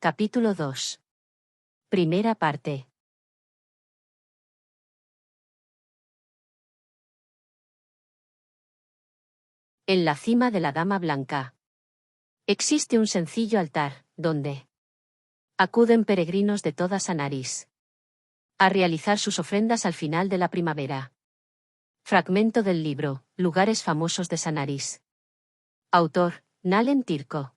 Capítulo 2. Primera parte. En la cima de la Dama Blanca. Existe un sencillo altar, donde acuden peregrinos de toda Sanaris a realizar sus ofrendas al final de la primavera. Fragmento del libro, Lugares famosos de Sanaris. Autor, Nalen Tirko.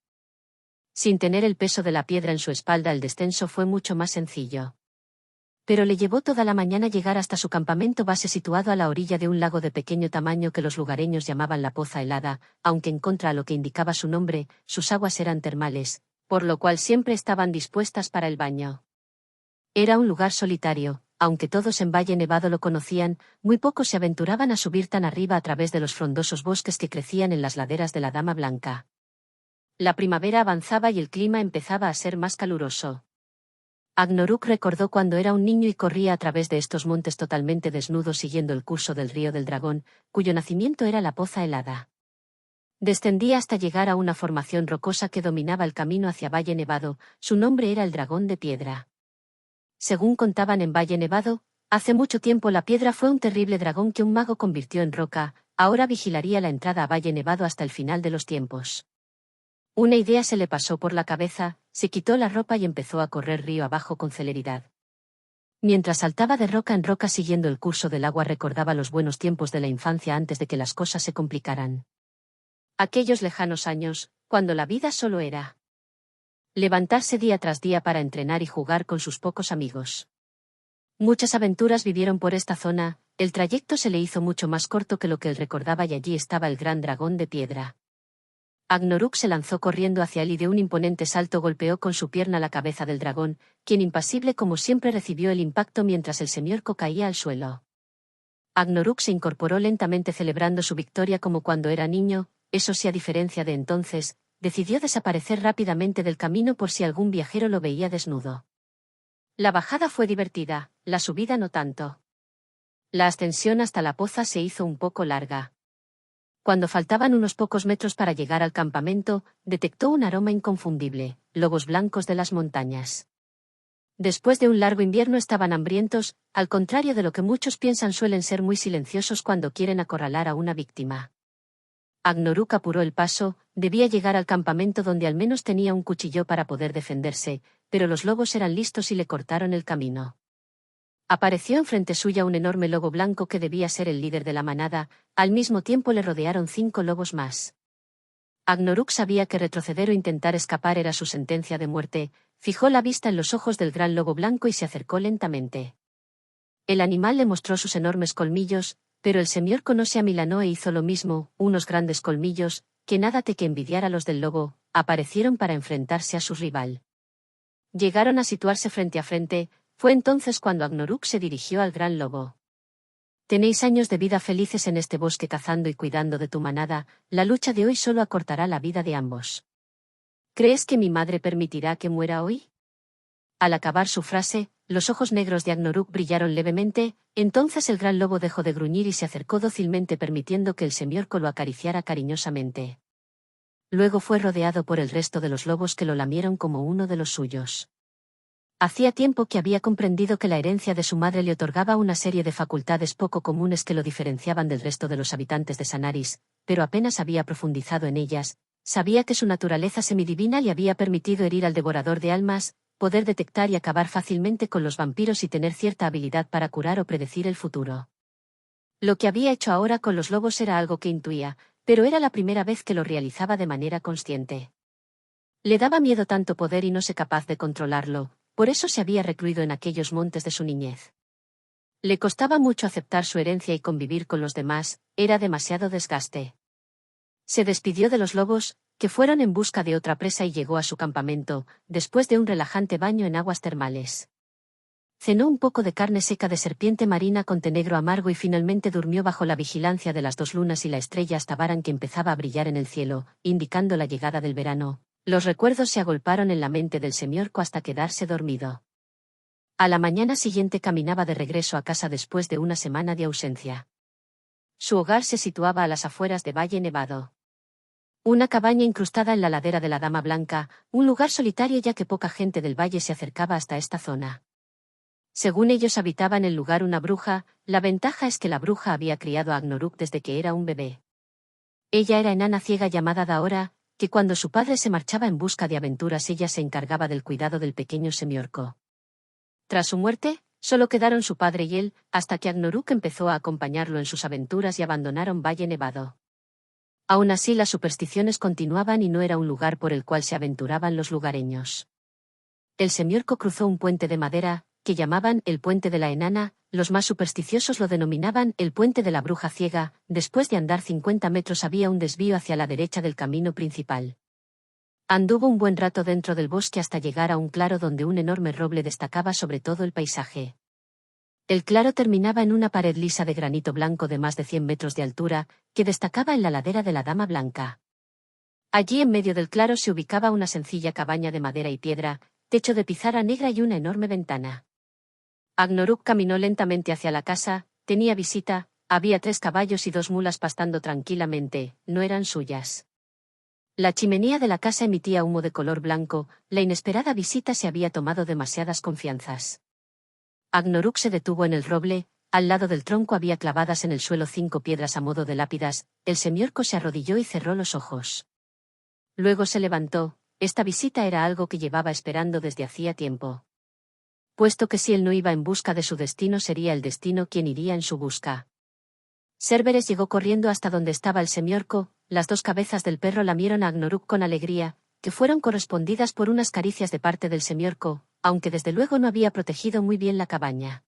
Sin tener el peso de la piedra en su espalda, el descenso fue mucho más sencillo. Pero le llevó toda la mañana llegar hasta su campamento base situado a la orilla de un lago de pequeño tamaño que los lugareños llamaban la Poza Helada, aunque en contra a lo que indicaba su nombre, sus aguas eran termales, por lo cual siempre estaban dispuestas para el baño. Era un lugar solitario, aunque todos en Valle Nevado lo conocían, muy pocos se aventuraban a subir tan arriba a través de los frondosos bosques que crecían en las laderas de la Dama Blanca. La primavera avanzaba y el clima empezaba a ser más caluroso. Agnoruk recordó cuando era un niño y corría a través de estos montes totalmente desnudo siguiendo el curso del río del Dragón, cuyo nacimiento era la Poza Helada. Descendía hasta llegar a una formación rocosa que dominaba el camino hacia Valle Nevado, su nombre era el Dragón de Piedra. Según contaban en Valle Nevado, hace mucho tiempo la piedra fue un terrible dragón que un mago convirtió en roca, ahora vigilaría la entrada a Valle Nevado hasta el final de los tiempos. Una idea se le pasó por la cabeza, se quitó la ropa y empezó a correr río abajo con celeridad. Mientras saltaba de roca en roca siguiendo el curso del agua recordaba los buenos tiempos de la infancia antes de que las cosas se complicaran. Aquellos lejanos años, cuando la vida solo era levantarse día tras día para entrenar y jugar con sus pocos amigos. Muchas aventuras vivieron por esta zona, el trayecto se le hizo mucho más corto que lo que él recordaba y allí estaba el gran dragón de piedra. Agnoruk se lanzó corriendo hacia él y de un imponente salto golpeó con su pierna la cabeza del dragón, quien impasible como siempre recibió el impacto mientras el semiorco caía al suelo. Agnoruk se incorporó lentamente celebrando su victoria como cuando era niño, eso sí a diferencia de entonces, decidió desaparecer rápidamente del camino por si algún viajero lo veía desnudo. La bajada fue divertida, la subida no tanto. La ascensión hasta la poza se hizo un poco larga. Cuando faltaban unos pocos metros para llegar al campamento, detectó un aroma inconfundible, lobos blancos de las montañas. Después de un largo invierno estaban hambrientos, al contrario de lo que muchos piensan suelen ser muy silenciosos cuando quieren acorralar a una víctima. Agnoruk apuró el paso, debía llegar al campamento donde al menos tenía un cuchillo para poder defenderse, pero los lobos eran listos y le cortaron el camino. Apareció enfrente suya un enorme lobo blanco que debía ser el líder de la manada, al mismo tiempo le rodearon 5 lobos más. Agnoruk sabía que retroceder o intentar escapar era su sentencia de muerte, fijó la vista en los ojos del gran lobo blanco y se acercó lentamente. El animal le mostró sus enormes colmillos, pero el semiorco no se amilanó e hizo lo mismo, unos grandes colmillos, que nada te que envidiar a los del lobo, aparecieron para enfrentarse a su rival. Llegaron a situarse frente a frente. Fue entonces cuando Agnoruk se dirigió al gran lobo. Tenéis años de vida felices en este bosque cazando y cuidando de tu manada, la lucha de hoy solo acortará la vida de ambos. ¿Crees que mi madre permitirá que muera hoy? Al acabar su frase, los ojos negros de Agnoruk brillaron levemente, entonces el gran lobo dejó de gruñir y se acercó dócilmente permitiendo que el semiorco lo acariciara cariñosamente. Luego fue rodeado por el resto de los lobos que lo lamieron como uno de los suyos. Hacía tiempo que había comprendido que la herencia de su madre le otorgaba una serie de facultades poco comunes que lo diferenciaban del resto de los habitantes de Sanaris, pero apenas había profundizado en ellas. Sabía que su naturaleza semidivina le había permitido herir al devorador de almas, poder detectar y acabar fácilmente con los vampiros y tener cierta habilidad para curar o predecir el futuro. Lo que había hecho ahora con los lobos era algo que intuía, pero era la primera vez que lo realizaba de manera consciente. Le daba miedo tanto poder y no ser capaz de controlarlo. Por eso se había recluido en aquellos montes de su niñez. Le costaba mucho aceptar su herencia y convivir con los demás, era demasiado desgaste. Se despidió de los lobos, que fueron en busca de otra presa y llegó a su campamento, después de un relajante baño en aguas termales. Cenó un poco de carne seca de serpiente marina con té negro amargo y finalmente durmió bajo la vigilancia de las 2 lunas y la estrella Astabaran que empezaba a brillar en el cielo, indicando la llegada del verano. Los recuerdos se agolparon en la mente del semiorco hasta quedarse dormido. A la mañana siguiente caminaba de regreso a casa después de una semana de ausencia. Su hogar se situaba a las afueras de Valle Nevado. Una cabaña incrustada en la ladera de la Dama Blanca, un lugar solitario ya que poca gente del valle se acercaba hasta esta zona. Según ellos habitaba en el lugar una bruja, la ventaja es que la bruja había criado a Agnoruk desde que era un bebé. Ella era enana ciega llamada Daora, que cuando su padre se marchaba en busca de aventuras ella se encargaba del cuidado del pequeño semiorco. Tras su muerte, solo quedaron su padre y él, hasta que Agnoruk empezó a acompañarlo en sus aventuras y abandonaron Valle Nevado. Aún así las supersticiones continuaban y no era un lugar por el cual se aventuraban los lugareños. El semiorco cruzó un puente de madera, que llamaban el puente de la enana, los más supersticiosos lo denominaban el puente de la bruja ciega. Después de andar 50 metros había un desvío hacia la derecha del camino principal. Anduvo un buen rato dentro del bosque hasta llegar a un claro donde un enorme roble destacaba sobre todo el paisaje. El claro terminaba en una pared lisa de granito blanco de más de 100 metros de altura, que destacaba en la ladera de la Dama Blanca. Allí en medio del claro se ubicaba una sencilla cabaña de madera y piedra, techo de pizarra negra y una enorme ventana. Agnoruk caminó lentamente hacia la casa, tenía visita, había 3 caballos y 2 mulas pastando tranquilamente, no eran suyas. La chimenea de la casa emitía humo de color blanco, la inesperada visita se había tomado demasiadas confianzas. Agnoruk se detuvo en el roble, al lado del tronco había clavadas en el suelo 5 piedras a modo de lápidas, el semiorco se arrodilló y cerró los ojos. Luego se levantó, esta visita era algo que llevaba esperando desde hacía tiempo. Puesto que si él no iba en busca de su destino sería el destino quien iría en su busca. Cérberes llegó corriendo hasta donde estaba el semiorco, las 2 cabezas del perro lamieron a Agnoruk con alegría, que fueron correspondidas por unas caricias de parte del semiorco, aunque desde luego no había protegido muy bien la cabaña.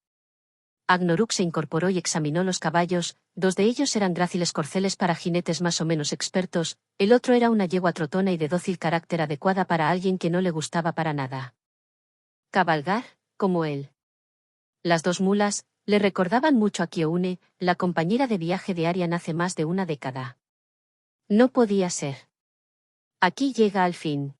Agnoruk se incorporó y examinó los caballos, 2 de ellos eran gráciles corceles para jinetes más o menos expertos, el otro era una yegua trotona y de dócil carácter adecuada para alguien que no le gustaba para nada cabalgar, como él. Las 2 mulas le recordaban mucho a Kyoune, la compañera de viaje de Arian hace más de una década. No podía ser. Aquí llega al fin.